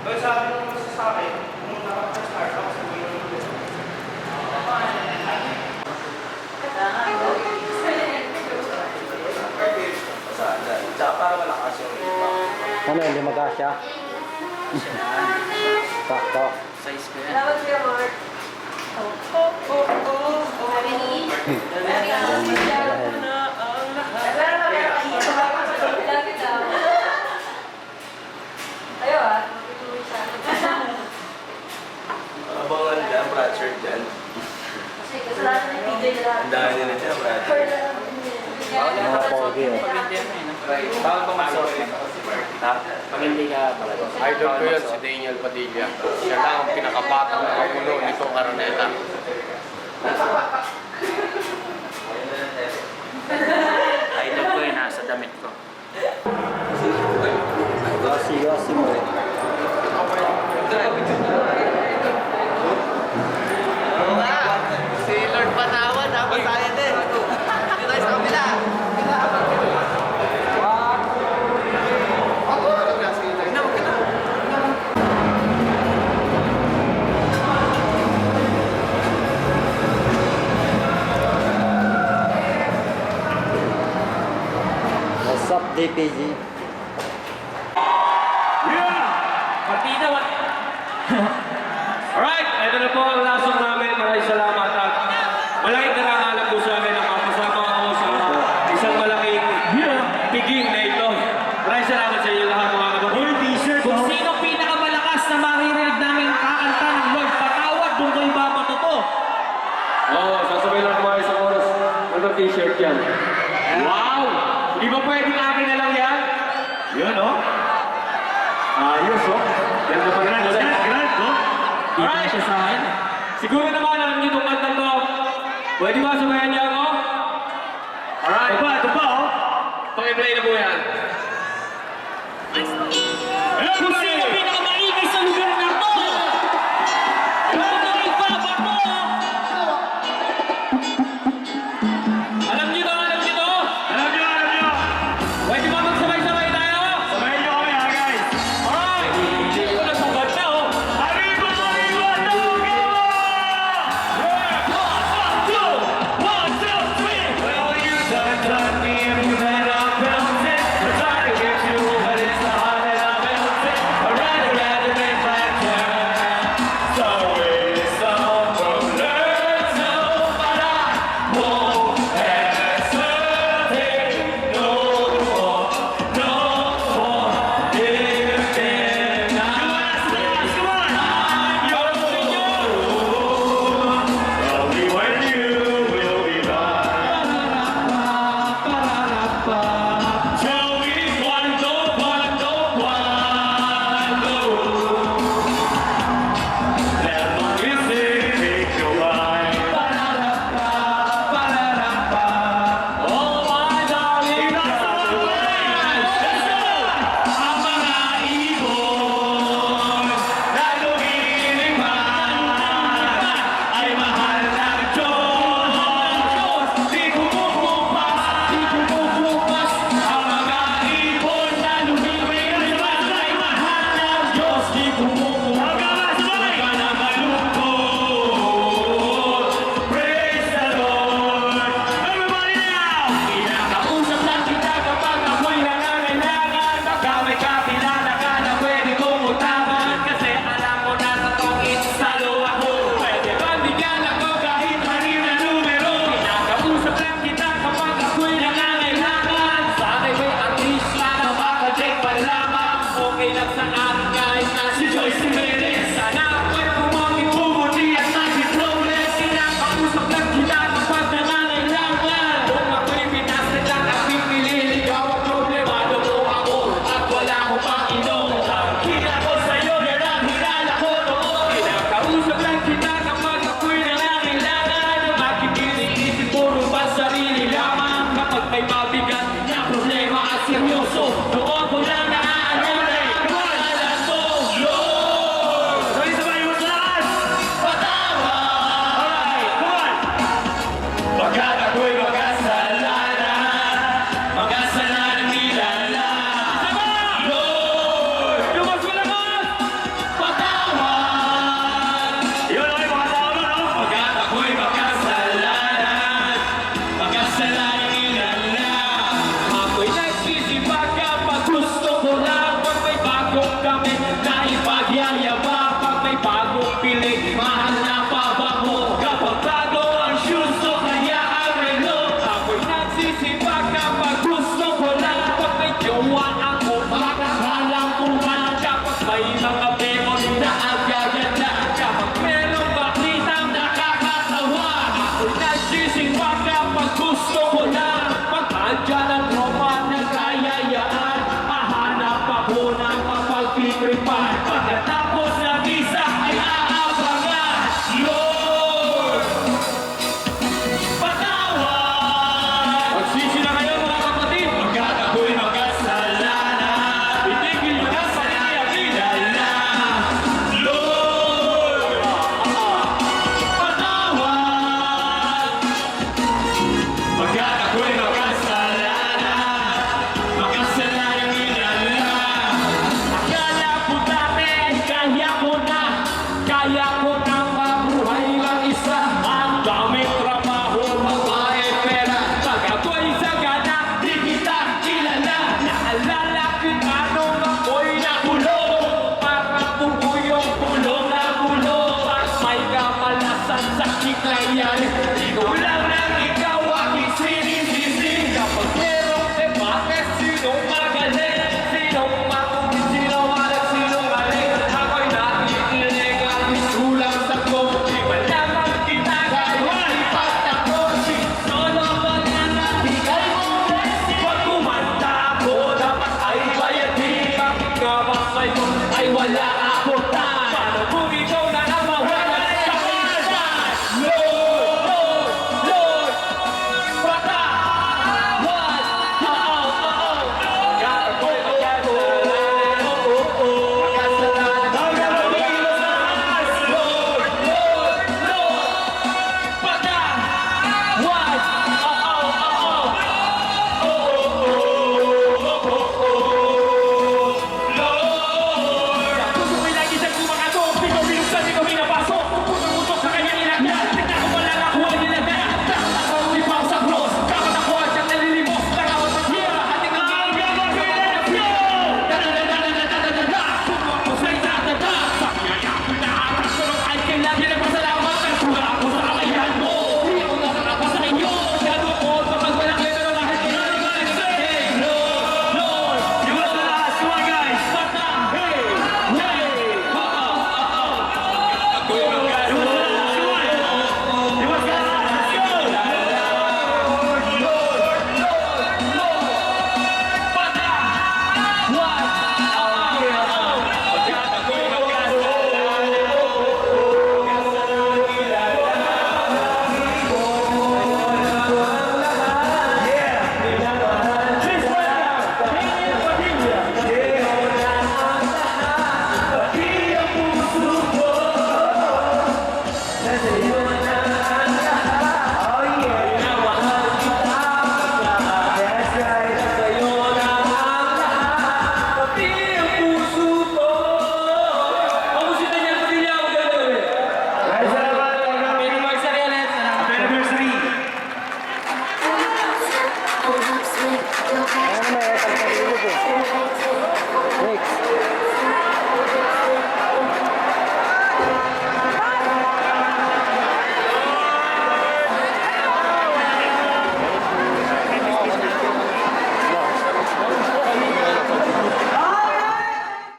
Kaya sabi nung sa akin, pumunta ka sa Starbucks, sabi nung ulit. Tsaka para malakas yung iba. Ano, hindi magkasya? Sakto. Size ko yan. Salamat sa'yo, Mark. Sabi ni... Lapit daw. Ayaw ah. Mapituloy siya. Abangan dyan, Bratcher dyan. Kasi kasalanan ni PJ na lahat. Ang dami nila dyan, Bratcher. Mga pogi eh. Bawal pumasok. Pag hindi ka talaga. Idol ko yun, si Daniel Padilla. Siya lang ang pinakabatang kapulo nito Caroneta. Idol ko yun, nasa damit ko. Gasi mo eh. Si Lord Patawad, ha? Masaya din. Dito tayo sa kabila. What's up, DPG? Partida, what? Alright, ito na po ang lasong namin. Maraming salamat at malaking karangalan po sa amin ang kapasama ako sa isang malaking piging na ito. Maraming salamat sa inyo lahat mga kapatid. Kung sino pinakamalakas na maririnig namin kakanta ng Lord Patawad, doon ko iba matuto. Oo, sasabihin lang kumain sa oras. Ano t-shirt yan? Wow! Di ba pwedeng akin na lang yan? Yun, oh. Ayos, oh. Yan na pa rin. Grand, no? Alright. Siya sa akin. Siguro naman alam niyo itong kanta to. Pwede ba sabayan niya ako? Alright. Ito pa, oh. Paki-play na po yan. Kung sino pinaka